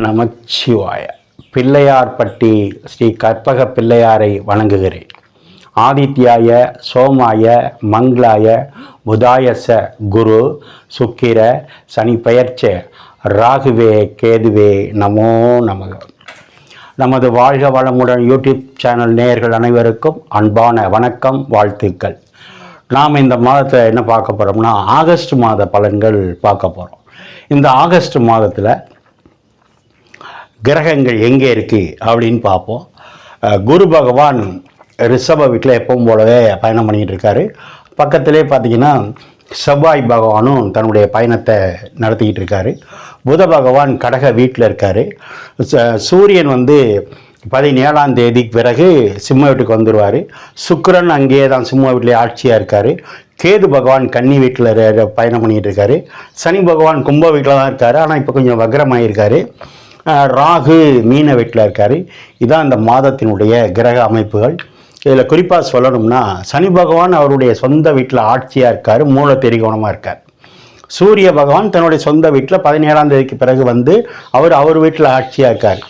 நமச்சிவாய. பிள்ளையார்பட்டி ஸ்ரீ கற்பக பிள்ளையாரை வணங்குகிறேன். ஆதித்யாய சோமாய மங்களாய புதாயச குரு சுக்கிர சனி பெயர்ச்ச ராகுவே கேதுவே நமோ நமக. நமது வாழ்க வளமுடன் யூடியூப் சேனல் நேயர்கள் அனைவருக்கும் அன்பான வணக்கம், வாழ்த்துக்கள். நாம் இந்த மாதத்தில் என்ன பார்க்க போகிறோம்னா, ஆகஸ்ட் மாத பலன்கள் பார்க்க போகிறோம். இந்த ஆகஸ்ட் மாதத்தில் கிரகங்கள் எங்கே இருக்குது அப்படின்னு பார்ப்போம். குரு பகவான் ரிஷப வீட்டில் எப்பவும் போலவே பயணம் பண்ணிகிட்டு இருக்காரு. பக்கத்திலே பார்த்திங்கன்னா செவ்வாய் பகவானும் தன்னுடைய பயணத்தை நடத்திக்கிட்டு இருக்காரு. புத பகவான் கடக வீட்டில் இருக்கார். சூரியன் 17ஆம் தேதிக்கு பிறகு சிம்ம வீட்டுக்கு வந்துடுவார். சுக்கிரன் அங்கேயே தான் சிம்ம வீட்டிலே ஆட்சியாக இருக்கார். கேது பகவான் கன்னி வீட்டில் பயணம் பண்ணிகிட்டு இருக்காரு. சனி பகவான் கும்ப வீட்டில் தான் இருக்கார், ஆனால் இப்போ கொஞ்சம் வக்ரமாயிருக்காரு. ராகு மீன வீட்டில் இருக்கார். இதுதான் இந்த மாதத்தினுடைய கிரக அமைப்புகள். இதில் குறிப்பாக சொல்லணும்னா, சனி பகவான் அவருடைய சொந்த வீட்டில் ஆட்சியாக இருக்கார், மூல திரிகோணமாக இருக்கார். சூரிய பகவான் தன்னுடைய சொந்த வீட்டில் 17ஆம் தேதிக்கு பிறகு அவர் வீட்டில் ஆட்சியாக இருக்கார்.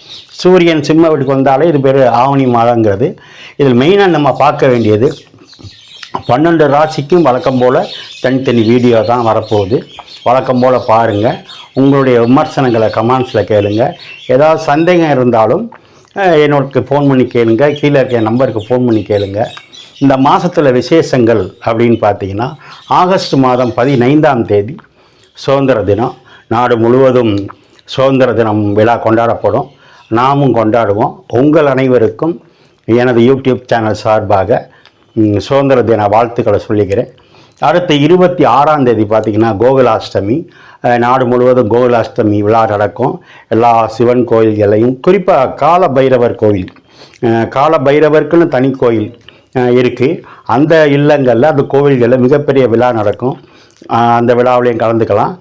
சூரியன் சிம்ம வீட்டுக்கு வந்தாலே இது பேர் ஆவணி மாதங்கிறது. இதில் மெயினாக நம்ம பார்க்க வேண்டியது 12 ராசிக்கும் வழக்கம் போல் தனித்தனி வீடியோ தான் வரப்போகுது. வழக்கம் போல் பாருங்கள். உங்களுடைய விமர்சனங்களை கமெண்ட்ஸில் கேளுங்க. ஏதாவது சந்தேகம் இருந்தாலும் என்னோடக்கு ஃபோன் பண்ணி கேளுங்க. கீழே இருக்க நம்பருக்கு ஃபோன் பண்ணி கேளுங்க. இந்த மாதத்தில் விசேஷங்கள் அப்படின்னு பார்த்தீங்கன்னா, ஆகஸ்ட் மாதம் 15ஆம் தேதி சுதந்திர தினம். நாடு முழுவதும் சுதந்திர தினம் விழா கொண்டாடப்படும். நாமும் கொண்டாடுவோம். உங்கள் அனைவருக்கும் எனது யூடியூப் சேனல் சார்பாக சுதந்திர தின வாழ்த்துக்களை சொல்லிக்கிறேன். அடுத்து 26ஆம் தேதி பார்த்திங்கன்னா கோகுலாஷ்டமி. நாடு முழுவதும் கோகுலாஷ்டமி விழா நடக்கும். எல்லா சிவன் கோயில்களையும், குறிப்பாக கால பைரவர் கோயில், கால பைரவருக்குன்னு தனி கோயில் இருக்குது. அந்த இல்லங்களில், அந்த கோவில்களில் மிகப்பெரிய விழா நடக்கும். அந்த விழாவிலையும் கலந்துக்கலாம்.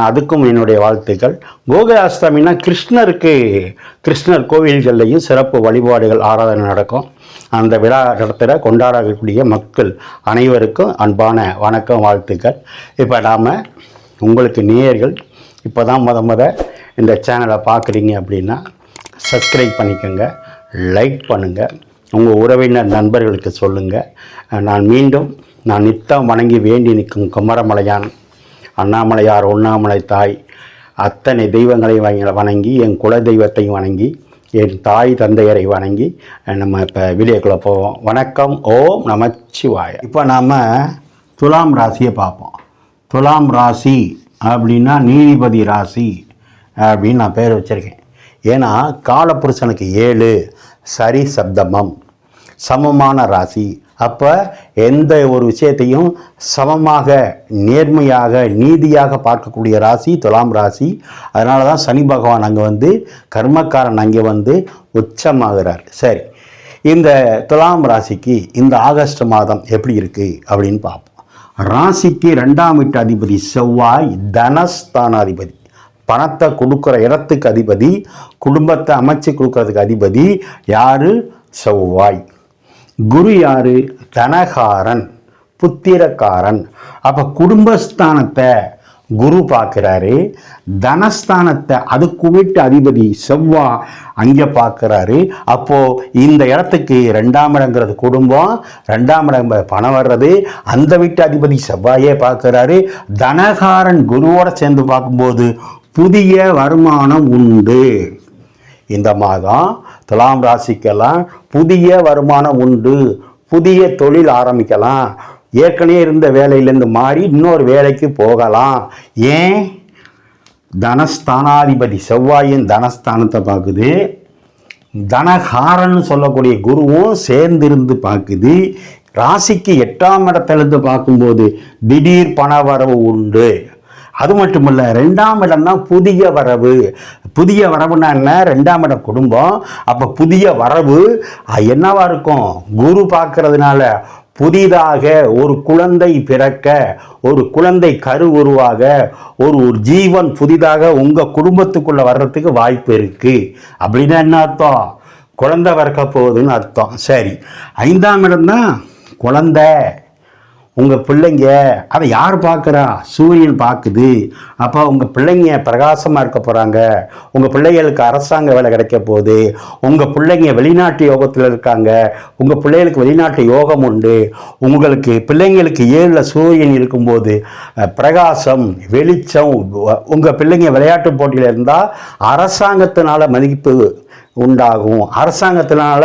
அதுக்கும் என்னுடைய வாழ்த்துக்கள். கோகுலாஷ்டமின்னா கிருஷ்ணர் கோவில்கள்லையும் சிறப்பு வழிபாடுகள், ஆராதனை நடக்கும். அந்த விழா நடத்துகிற கொண்டாடக்கூடிய மக்கள் அனைவருக்கும் அன்பான வணக்கம், வாழ்த்துக்கள். இப்போ நாம் உங்களுக்கு நேயர்கள் இப்போ தான் இந்த சேனலை பார்க்குறீங்க அப்படின்னா சப்ஸ்கிரைப் பண்ணிக்கோங்க, லைக் பண்ணுங்கள், உங்கள் உறவினர் நண்பர்களுக்கு சொல்லுங்கள். நான் நித்தம் வணங்கி வேண்டி நிற்கும் குமரமலையான் அண்ணாமலையார், உண்ணாமலை தாய், அத்தனை தெய்வங்களை வணங்கி, என் குல தெய்வத்தையும் வணங்கி, என் தாய் தந்தையரை வணங்கி நம்ம இப்போ வீடியோக்குள்ளே போவோம். வணக்கம், ஓம் நமச்சிவாய. இப்போ நாம் துலாம் ராசியை பார்ப்போம். துலாம் ராசி அப்படின்னா நீதிபதி ராசி அப்படின்னு நான் பேர் வச்சுருக்கேன். ஏன்னா காலப்புருஷனுக்கு 7 சரி சப்தமம், சமமான ராசி. அப்போ எந்த ஒரு விஷயத்தையும் சமமாக, நேர்மையாக, நீதியாக பார்க்கக்கூடிய ராசி துலாம் ராசி. அதனால தான் சனி பகவான் அங்கே கர்மக்காரன் அங்கே உச்சமாகிறார். சரி, இந்த துலாம் ராசிக்கு இந்த ஆகஸ்ட் மாதம் எப்படி இருக்குது அப்படின்னு பார்ப்போம். ராசிக்கு 2ஆம் வீட்டு அதிபதி செவ்வாய், தனஸ்தானாதிபதி, பணத்தை கொடுக்குற இடத்துக்கு அதிபதி, குடும்பத்தை அமைச்சு கொடுக்கறதுக்கு அதிபதி யாரு? செவ்வாய். குரு யாரு? தனகாரன், புத்திரக்காரன். அப்போ குடும்பஸ்தானத்தை குரு பார்க்குறாரு, தனஸ்தானத்தை அதுக்கு வீட்டு அதிபதி செவ்வாய் அங்கே பார்க்குறாரு. அப்போது இந்த இடத்துக்கு 2ஆம் இடங்கிறது குடும்பம், 2ஆம் இடம் பணம் வர்றது, அந்த வீட்டு அதிபதி செவ்வாயே பார்க்குறாரு. தனகாரன் குருவோடு சேர்ந்து பார்க்கும்போது புதிய வருமானம் உண்டு. இந்த மாதம் துலாம் ராசிக்கெல்லாம் புதிய வருமானம் உண்டு. புதிய தொழில் ஆரம்பிக்கலாம். ஏற்கனவே இருந்த வேலையிலேருந்து மாறி இன்னொரு வேலைக்கு போகலாம். ஏன்? தனஸ்தானாதிபதி செவ்வாயின் தனஸ்தானத்தை பார்க்குது, தனகாரன்னு சொல்லக்கூடிய குருவும் சேர்ந்திருந்து பார்க்குது. ராசிக்கு 8ஆம் இடத்திலிருந்து பார்க்கும்போது திடீர் பண வரவு உண்டு. அது மட்டும் இல்லை, 2ஆம் இடம் தான் புதிய வரவு. புதிய வரவுன்னா என்ன? 2ஆம் இடம் குடும்பம். அப்போ புதிய வரவு என்னவா இருக்கும்? குரு பார்க்கறதுனால புதிதாக ஒரு குழந்தை பிறக்க, ஒரு குழந்தை கரு உருவாக, ஒரு ஜீவன் புதிதாக உங்கள் குடும்பத்துக்குள்ளே வர்றதுக்கு வாய்ப்பு இருக்குது. அப்படின்னா என்ன அர்த்தம்? குழந்தை பிறக்க போகுதுன்னு அர்த்தம். சரி, 5ஆம் இடம் தான் குழந்தை. உங்கள் பிள்ளைங்க அதை யார் பார்க்குறா? சூரியன் பார்க்குது. அப்போ உங்கள் பிள்ளைங்க பிரகாசமாக இருக்க போகிறாங்க. உங்கள் பிள்ளைகளுக்கு அரசாங்க வேலை கிடைக்க போகுது. உங்கள் பிள்ளைங்க வெளிநாட்டு யோகத்தில் இருக்காங்க. உங்கள் பிள்ளைகளுக்கு வெளிநாட்டு யோகம் உண்டு. உங்களுக்கு பிள்ளைங்களுக்கு 7ல் சூரியன் இருக்கும்போது பிரகாசம், வெளிச்சம். உங்கள் பிள்ளைங்க விளையாட்டு போட்டியில் இருந்தால் அரசாங்கத்தினால மதிப்பு உண்டாகும். அரசாங்கத்தினால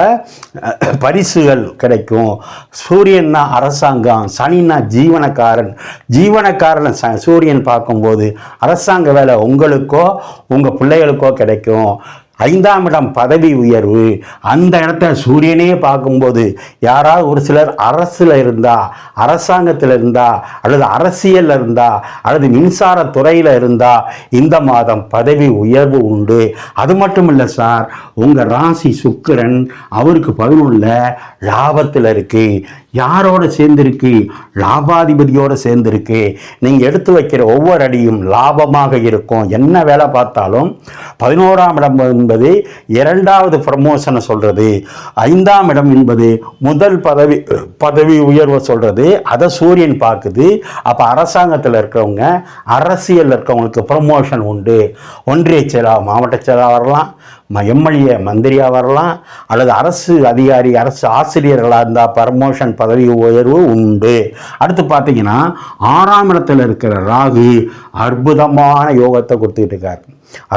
பரிசுகள் கிடைக்கும். சூரியன்னா அரசாங்கம், சனின்னா ஜீவனக்காரன். ஜீவனக்காரன் சூரியன் பார்க்கும்போது அரசாங்க வேலை உங்களுக்கோ உங்கள் பிள்ளைகளுக்கோ கிடைக்கும். 5ஆம் இடம் பதவி உயர்வு. அந்த இடத்த சூரியனே பார்க்கும்போது யாராவது ஒரு சிலர் அரசில் இருந்தா, அரசாங்கத்தில் இருந்தா, அல்லது அரசியலில் இருந்தா, அல்லது மின்சாரத்துறையில் இருந்தா இந்த மாதம் பதவி உயர்வு உண்டு. அது மட்டும் இல்லை சார், உங்கள் ராசி சுக்கிரன் அவருக்கு 11ல் லாபத்தில் இருக்கு. யாரோட சேர்ந்திருக்கு? லாபாதிபதியோடு சேர்ந்திருக்கு. நீங்கள் எடுத்து வைக்கிற ஒவ்வொரு அடியும் லாபமாக இருக்கும். என்ன வேலை பார்த்தாலும் 11ஆம் இடம் என்பது 2வது ப்ரமோஷனை சொல்கிறது. 5ஆம் இடம் என்பது முதல் பதவி உயர்வை சொல்கிறது. அதை சூரியன் பார்க்குது. அப்போ அரசாங்கத்தில் இருக்கிறவங்க, அரசியலில் இருக்கிறவங்களுக்கு ப்ரமோஷன் உண்டு. ஒன்றிய செயலாளர், மாவட்ட செயலாளர் வரலாம், எம்எல்ஏ மந்திரியாக வரலாம், அல்லது அரசு அதிகாரி, அரசு ஆசிரியர்களாக இருந்தால் ப்ரமோஷன் பதவி உயர்வு உண்டு. அடுத்து பார்த்தீங்கன்னா 6ஆம் இடத்துல இருக்கிற ராகு அற்புதமான யோகத்தை கொடுத்துக்கிட்டு இருக்கார்.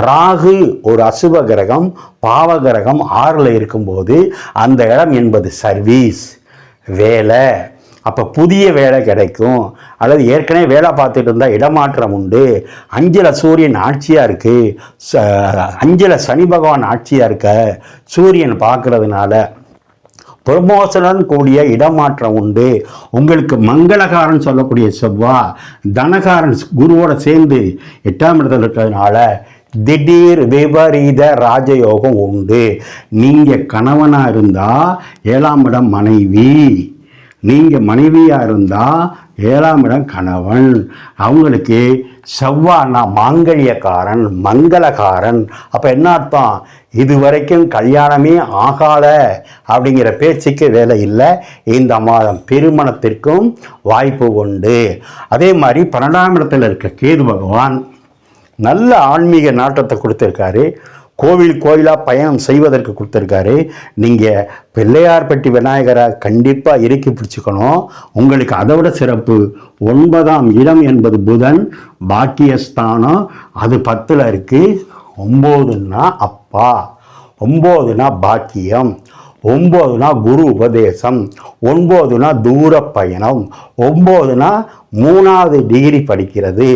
ராகு ஒரு அசுப கிரகம், பாவ கிரகம் 6ல் இருக்கும்போது அந்த இடம் என்பது சர்வீஸ், வேலை. அப்போ புதிய வேலை கிடைக்கும். அல்லது ஏற்கனவே வேலை பார்த்துட்டு இருந்தால் இடமாற்றம் உண்டு. 5ல் சூரியன் ஆட்சியாக இருக்குது, 5ல் சனி பகவான் ஆட்சியாக இருக்க சூரியன் பார்க்கறதுனால ப்ரமோஷனுடன் கூடிய இடமாற்றம் உண்டு. உங்களுக்கு மங்களகாரன் சொல்லக்கூடிய செவ்வாய், தனகாரன் குருவோட சேர்ந்து 8ஆம் இடத்துல இருக்கிறதுனால திடீர் விபரீத ராஜயோகம் உண்டு. நீங்கள் கணவனாக இருந்தால் 7ஆம் இடம் மனைவி, நீங்கள் மனைவியாக இருந்தால் 7ஆம் இடம் கணவன். அவங்களுக்கு செவ்வாய்னா மாங்கல்யக்காரன், மங்களகாரன். அப்போ என்ன அர்த்தம்? இது வரைக்கும் கல்யாணமே ஆகாத அப்படிங்கிற பேச்சுக்கு வேலை இல்லை. இந்த மாதம் திருமணத்திற்கும் வாய்ப்பு உண்டு. அதே மாதிரி 12ஆம் இடத்துல இருக்க கேது பகவான் நல்ல ஆன்மீக நாட்டத்தை கொடுத்துருக்காரு. கோயிலாக பயணம் செய்வதற்கு கொடுத்துருக்காரு. நீங்கள் பிள்ளையார்பட்டி விநாயகரை கண்டிப்பாக இறுக்கி பிடிச்சிக்கணும். உங்களுக்கு அதை விட சிறப்பு, 9ஆம் இடம் என்பது புதன் பாக்கியஸ்தானம், அது 10ல் இருக்குது. 9னா அப்பா, 9னா பாக்கியம், 9னா குரு உபதேசம், 9னா தூர பயணம், 9னா 3வது டிகிரி படிக்கிறது.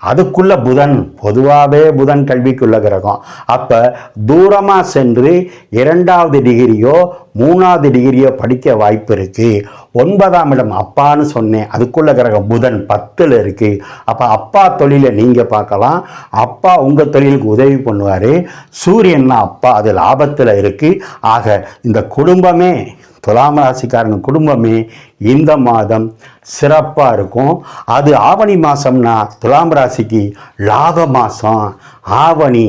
அதுக்குள்ள புதன், பொதுவாகவே புதன் கல்விக்குள்ள கிரகம். அப்போ தூரமாக சென்று 2வது டிகிரியோ 3வது டிகிரியோ படிக்க வாய்ப்பு இருக்குது. 9ஆம் இடம் அப்பான்னு சொன்னேன், அதுக்குள்ள கிரகம் புதன் 10ல் இருக்குது. அப்போ அப்பா தொழிலை நீங்கள் பார்க்கலாம். அப்பா உங்கள் தொழிலுக்கு உதவி பண்ணுவார். சூரியன்னா அப்பா, அது லாபத்தில் இருக்குது. ஆக இந்த குடும்பமே, துலாம் ராசிக்காரங்க குடும்பமே இந்த மாதம் சிறப்பாக இருக்கும். அது ஆவணி மாதம்னா துலாம் ராசிக்கு லாப மாதம். ஆவணி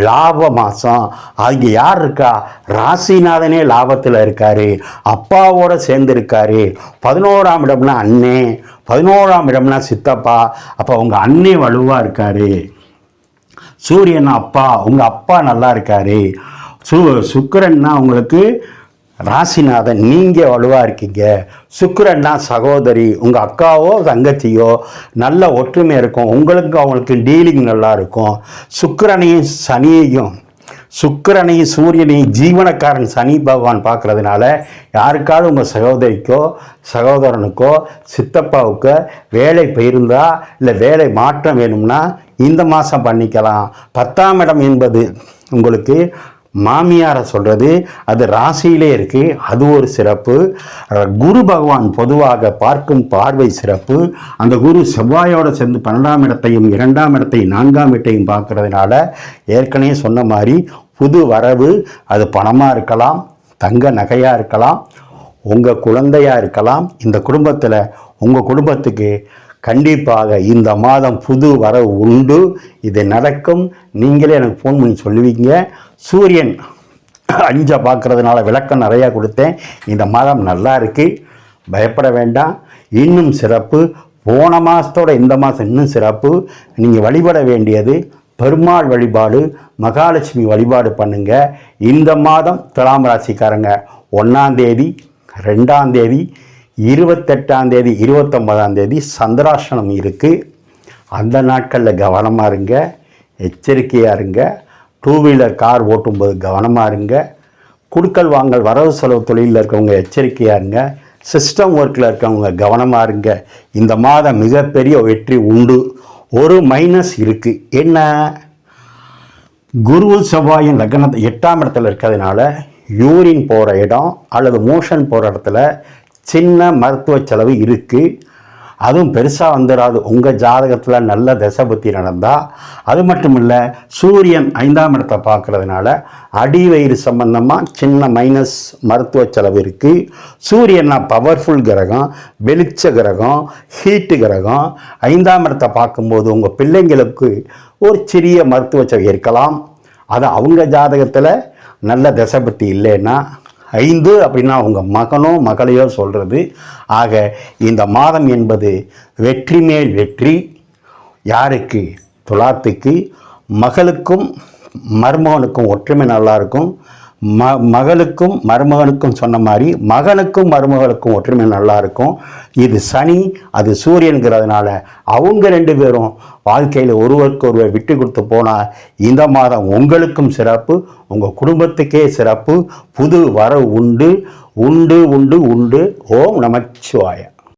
லாப மாதம். அங்கே யார் இருக்கா? ராசிநாதனே லாபத்தில் இருக்காரு, அப்பாவோட சேர்ந்து இருக்காரு. 11ஆம் இடம்னா அண்ணே, 11ஆம் இடம்னா சித்தப்பா. அப்போ உங்கள் அண்ணே வலுவாக இருக்காரு. சூரியன் அப்பா, உங்கள் அப்பா நல்லா இருக்காரு. சுக்கிரன்னா உங்களுக்கு ராசிநாதன், நீங்கள் வலுவாக இருக்கீங்க. சுக்கிரன்னா சகோதரி, உங்கள் அக்காவோ தங்கச்சியோ நல்ல ஒற்றுமை இருக்கும். உங்களுக்கு அவங்களுக்கு டீலிங் நல்லா இருக்கும். சுக்கிரனையும் சூரியனையும் ஜீவனக்காரன் சனி பகவான் பார்க்கறதுனால யாருக்காவது உங்கள் சகோதரிக்கோ சகோதரனுக்கோ சித்தப்பாவுக்கோ வேலை போயிருந்தா இல்லை வேலை மாற்றம் வேணும்னா இந்த மாதம் பண்ணிக்கலாம். 10ஆம் இடம் என்பது உங்களுக்கு மாமியாரை சொல்கிறது, அது ராசியிலே இருக்குது, அது ஒரு சிறப்பு. குரு பகவான் பொதுவாக பார்க்கும் பார்வை சிறப்பு. அந்த குரு செவ்வாயோடு சேர்ந்து 12ஆம் இடத்தையும் 2ஆம் இடத்தையும் 4ஆம் இடத்தையும் பார்க்கறதுனால ஏற்கனவே சொன்ன மாதிரி புது வரவு. அது பணமாக இருக்கலாம், தங்க நகையாக இருக்கலாம், உங்கள் குழந்தையாக இருக்கலாம். இந்த குடும்பத்தில் உங்கள் குடும்பத்துக்கு கண்டிப்பாக இந்த மாதம் புது வரவு உண்டு. இது நடக்கும். நீங்களே எனக்கு ஃபோன் பண்ணி சொல்லுவீங்க. சூரியன் 5 பார்க்கறதுனால விளக்கம் நிறையா கொடுத்தேன். இந்த மாதம் நல்லா இருக்குது, பயப்பட வேண்டாம். இன்னும் சிறப்பு. போன மாதத்தோட இந்த மாதம் இன்னும் சிறப்பு. நீங்கள் வழிபட வேண்டியது பெருமாள் வழிபாடு, மகாலட்சுமி வழிபாடு பண்ணுங்க. இந்த மாதம் துலாம் ராசிக்காரங்க 1ஆம் தேதி, 2ஆம் தேதி, 28ஆம் தேதி, 29ஆம் தேதி சந்திராஷ்டமம் இருக்குது. அந்த நாட்களில் கவனமாக இருங்க, எச்சரிக்கையாக இருங்க. 2 வீலர் கார் ஓட்டும்போது கவனமாக இருங்க. குடுக்கல் வாங்கல் வரவு செலவு தொழிலில் இருக்கவங்க எச்சரிக்கையாக இருங்க. சிஸ்டம் ஒர்க்கில் இருக்கவங்க கவனமாக இருங்க. இந்த மாதம் மிகப்பெரிய வெற்றி உண்டு. ஒரு மைனஸ் இருக்குது. என்ன? குரு செவ்வாயின் லக்னத்தை 8ஆம் இடத்துல இருக்கிறதுனால யூரின் போகிற இடம் அல்லது மோஷன் போகிற இடத்துல சின்ன மருத்துவ செலவு இருக்குது. அதுவும் பெருசாக வந்துடாது உங்கள் ஜாதகத்தில் நல்ல தசபுத்தி நடந்தால். அது மட்டும் இல்லை, சூரியன் 5ஆம் இடத்தை பார்க்குறதுனால அடிவயிறு சம்பந்தமாக சின்ன மைனஸ் மருத்துவ செலவு இருக்குது. சூரியன்னா பவர்ஃபுல் கிரகம், வெளிச்ச கிரகம், ஹீட்டு கிரகம். 5ஆம் இடத்தை பார்க்கும்போது உங்கள் பிள்ளைங்களுக்கு ஒரு சிறிய மருத்துவ செலவு இருக்கலாம். அது அவங்க ஜாதகத்தில் நல்ல தசபுத்தி இல்லைன்னா 5 அப்படின்னா உங்கள் மகனோ மகளையோ சொல்கிறது. ஆக இந்த மாதம் என்பது வெற்றி மேல் வெற்றி. யாருக்கு? துலாத்துக்கு. மகளுக்கும் மருமகனுக்கும் ஒற்றுமை நல்லாயிருக்கும். மகளுக்கும் மருமகனுக்கும் சொன்ன மாதிரி மகனுக்கும் மருமகளுக்கும் ஒற்றுமை நல்லாயிருக்கும். இது சனி, அது சூரியனுங்கிறதுனால அவங்க 2 பேரும் வாழ்க்கையில் ஒருவருக்கு ஒருவர் விட்டு கொடுத்து போனால் இந்த மாதம் உங்களுக்கும் சிறப்பு, உங்கள் குடும்பத்துக்கே சிறப்பு. புது வரவு உண்டு உண்டு உண்டு உண்டு. ஓம் நமச்சிவாய.